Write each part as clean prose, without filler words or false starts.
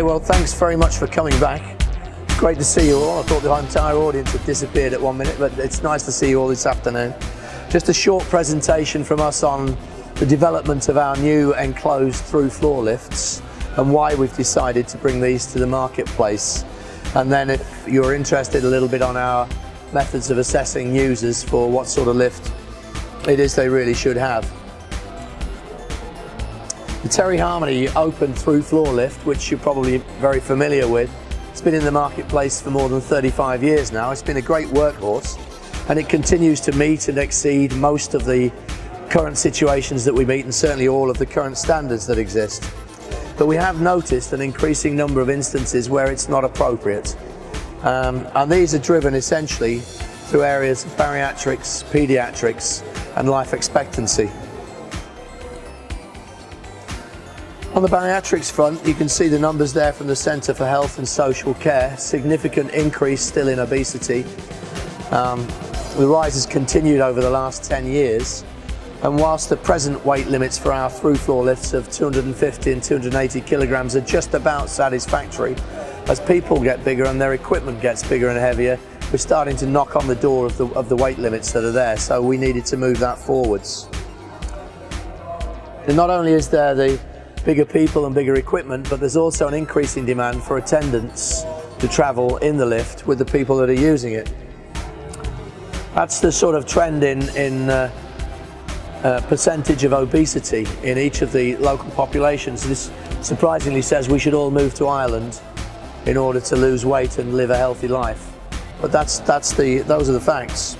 well, thanks very much for coming back. Great to see you all. I thought the entire audience had disappeared at 1 minute, but it's nice to see you all this afternoon. Just a short presentation from us on the development of our new enclosed through floor lifts and why we've decided to bring these to the marketplace. And then if you're interested a little bit on our methods of assessing users for what sort of lift it is they really should have. The Terry Harmony open through floor lift, which you're probably very familiar with, it's been in the marketplace for more than 35 years now. It's been a great workhorse, and it continues to meet and exceed most of the current situations that we meet, and certainly all of the current standards that exist. But we have noticed an increasing number of instances where it's not appropriate. And these are driven essentially through areas of bariatrics, pediatrics, and life expectancy. On the bariatrics front, you can see the numbers there from the Centre for Health and Social Care. Significant increase still in obesity. The rise has continued over the last 10 years. And whilst the present weight limits for our through floor lifts of 250 and 280 kilograms are just about satisfactory, as people get bigger and their equipment gets bigger and heavier, we're starting to knock on the door of the weight limits that are there. So we needed to move that forwards. And not only is there the bigger people and bigger equipment, but there's also an increasing demand for attendants to travel in the lift with the people that are using it. That's the sort of trend in percentage of obesity in each of the local populations. This surprisingly says we should all move to Ireland in order to lose weight and live a healthy life. But those are the facts.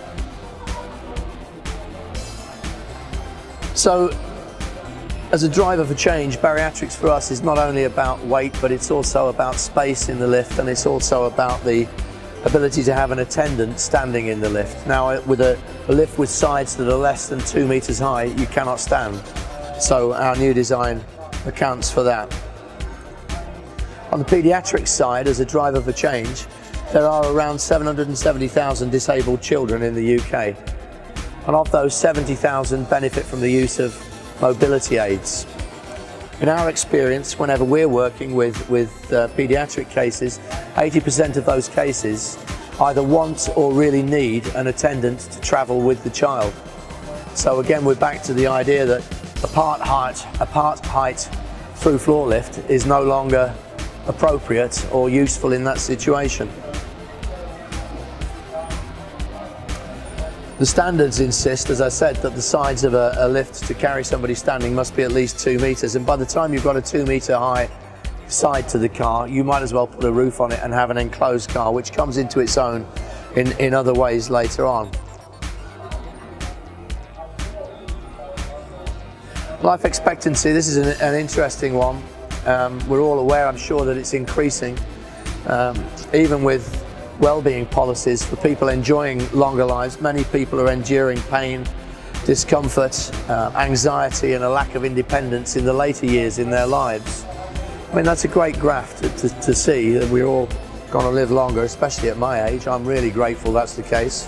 So, as a driver for change, bariatrics for us is not only about weight, but it's also about space in the lift, and it's also about the ability to have an attendant standing in the lift. Now, with a lift with sides that are less than 2 meters high, you cannot stand. So our new design accounts for that. On the pediatrics side, as a driver for change, there are around 770,000 disabled children in the UK. And of those, 70,000 benefit from the use of mobility aids. In our experience, whenever we're working with pediatric cases, 80% of those cases either want or really need an attendant to travel with the child. So again, we're back to the idea that a part height through floor lift is no longer appropriate or useful in that situation. The standards insist, as I said, that the sides of a lift to carry somebody standing must be at least 2 meters, and by the time you've got a 2 meter high side to the car, you might as well put a roof on it and have an enclosed car, which comes into its own in other ways later on. Life expectancy, this is an interesting one. We're all aware, I'm sure, that it's increasing, even with well-being policies for people enjoying longer lives. Many people are enduring pain, discomfort, anxiety, and a lack of independence in the later years in their lives. I mean, that's a great graph to see that we're all going to live longer, especially at my age. I'm really grateful that's the case.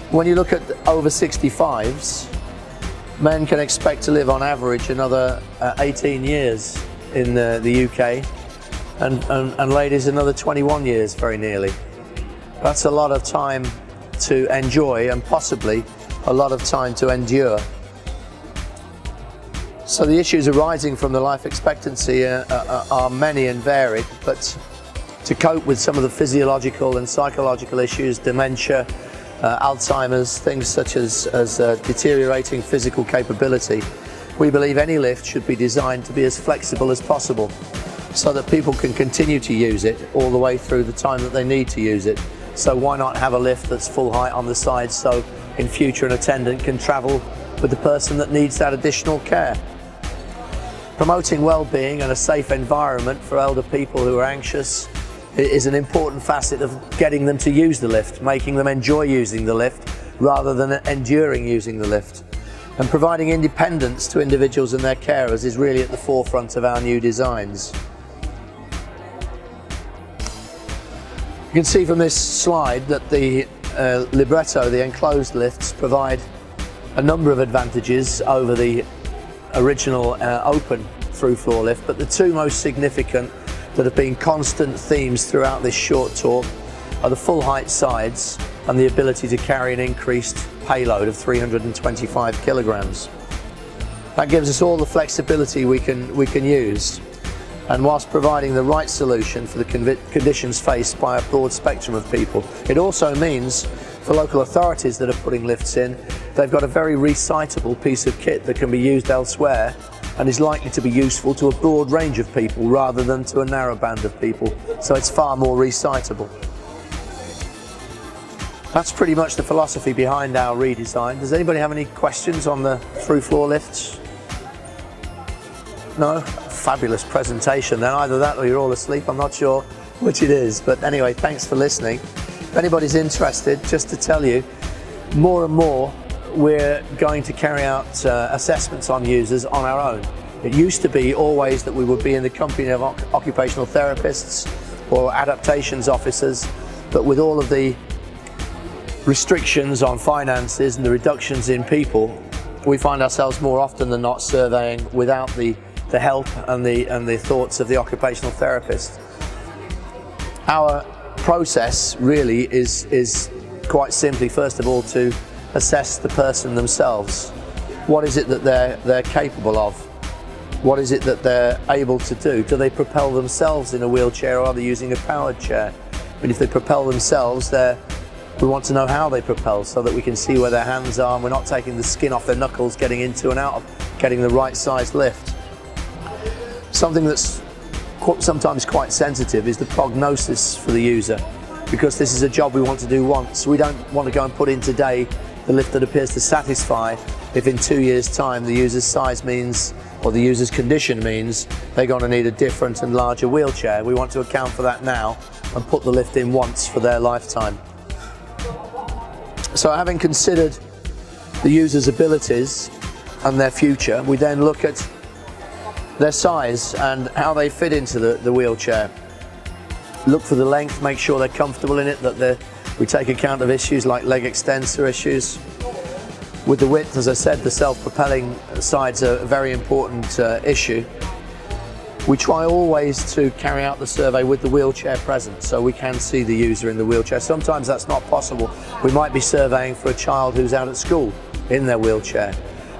When you look at over 65s, men can expect to live on average another 18 years in the UK, and ladies another 21 years very nearly. That's a lot of time to enjoy and possibly a lot of time to endure. So the issues arising from the life expectancy are many and varied, but to cope with some of the physiological and psychological issues, dementia, Alzheimer's, things such as deteriorating physical capability, we believe any lift should be designed to be as flexible as possible so that people can continue to use it all the way through the time that they need to use it. So why not have a lift that's full height on the sides, so in future an attendant can travel with the person that needs that additional care. Promoting well-being and a safe environment for elder people who are anxious is an important facet of getting them to use the lift, making them enjoy using the lift rather than enduring using the lift. And providing independence to individuals and their carers is really at the forefront of our new designs. You can see from this slide that the Libretto, the enclosed lifts, provide a number of advantages over the original open through floor lift, but the two most significant that have been constant themes throughout this short talk are the full height sides and the ability to carry an increased payload of 325 kilograms. That gives us all the flexibility we can use, and whilst providing the right solution for the conditions faced by a broad spectrum of people. It also means for local authorities that are putting lifts in, they've got a very recyclable piece of kit that can be used elsewhere and is likely to be useful to a broad range of people rather than to a narrow band of people. So it's far more recyclable. That's pretty much the philosophy behind our redesign. Does anybody have any questions on the through floor lifts? No? Fabulous presentation then. Either that or you're all asleep. I'm not sure which it is. But anyway, thanks for listening. If anybody's interested, just to tell you, more and more we're going to carry out assessments on users on our own. It used to be always that we would be in the company of occupational therapists or adaptations officers, but with all of the restrictions on finances and the reductions in people, we find ourselves more often than not surveying without the help and the thoughts of the occupational therapist. Our process really is quite simply, first of all, to assess the person themselves. What is it that they're capable of? What is it that they're able to do? Do they propel themselves in a wheelchair, or are they using a powered chair? And if they propel themselves, we want to know how they propel so that we can see where their hands are and we're not taking the skin off their knuckles getting into and out of getting the right size lift. Something that's sometimes quite sensitive is the prognosis for the user, because this is a job we want to do once. We don't want to go and put in today the lift that appears to satisfy if in 2 years' time the user's size means, or the user's condition means, they're going to need a different and larger wheelchair. We want to account for that now and put the lift in once for their lifetime. So having considered the user's abilities and their future, we then look at their size and how they fit into the wheelchair. Look for the length, make sure they're comfortable in it, that we take account of issues like leg extensor issues. With the width, as I said, the self-propelling sides are a very important issue. We try always to carry out the survey with the wheelchair present, so we can see the user in the wheelchair. Sometimes that's not possible. We might be surveying for a child who's out at school in their wheelchair.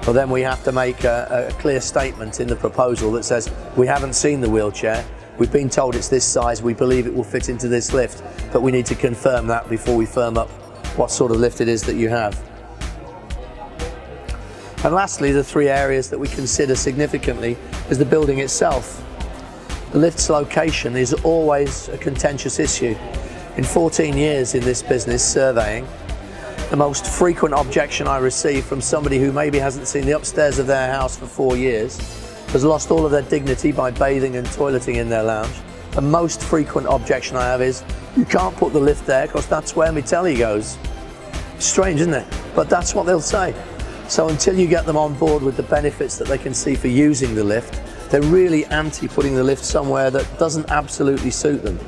Well, then we have to make a clear statement in the proposal that says, we haven't seen the wheelchair, we've been told it's this size, we believe it will fit into this lift, but we need to confirm that before we firm up what sort of lift it is that you have. And lastly, the three areas that we consider significantly is the building itself. The lift's location is always a contentious issue. In 14 years in this business surveying, the most frequent objection I receive from somebody who maybe hasn't seen the upstairs of their house for 4 years, has lost all of their dignity by bathing and toileting in their lounge. The most frequent objection I have is, you can't put the lift there because that's where my telly goes. Strange, isn't it? But that's what they'll say. So until you get them on board with the benefits that they can see for using the lift, they're really anti putting the lift somewhere that doesn't absolutely suit them.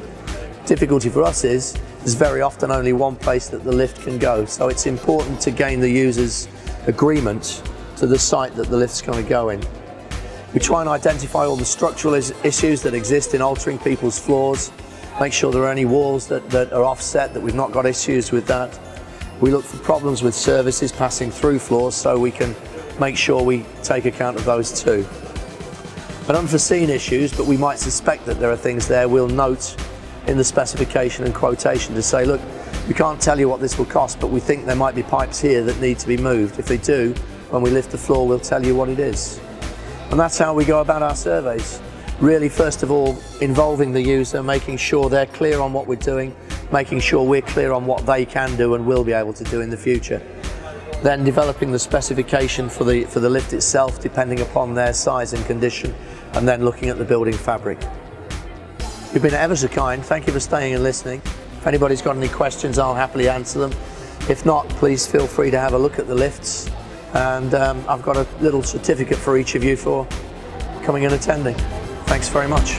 Difficulty for us is, there's very often only one place that the lift can go, so it's important to gain the user's agreement to the site that the lift's going to go in. We try and identify all the structural issues that exist in altering people's floors, make sure there are any walls that are offset, that we've not got issues with that. We look for problems with services passing through floors, so we can make sure we take account of those too. And unforeseen issues, but we might suspect that there are things there, we'll note in the specification and quotation to say, look, we can't tell you what this will cost, but we think there might be pipes here that need to be moved. If they do, when we lift the floor, we'll tell you what it is. And that's how we go about our surveys. Really, first of all, involving the user, making sure they're clear on what we're doing, making sure we're clear on what they can do and will be able to do in the future. Then developing the specification for the lift itself, depending upon their size and condition, and then looking at the building fabric. You've been ever so kind. Thank you for staying and listening. If anybody's got any questions, I'll happily answer them. If not, please feel free to have a look at the lifts. And I've got a little certificate for each of you for coming and attending. Thanks very much.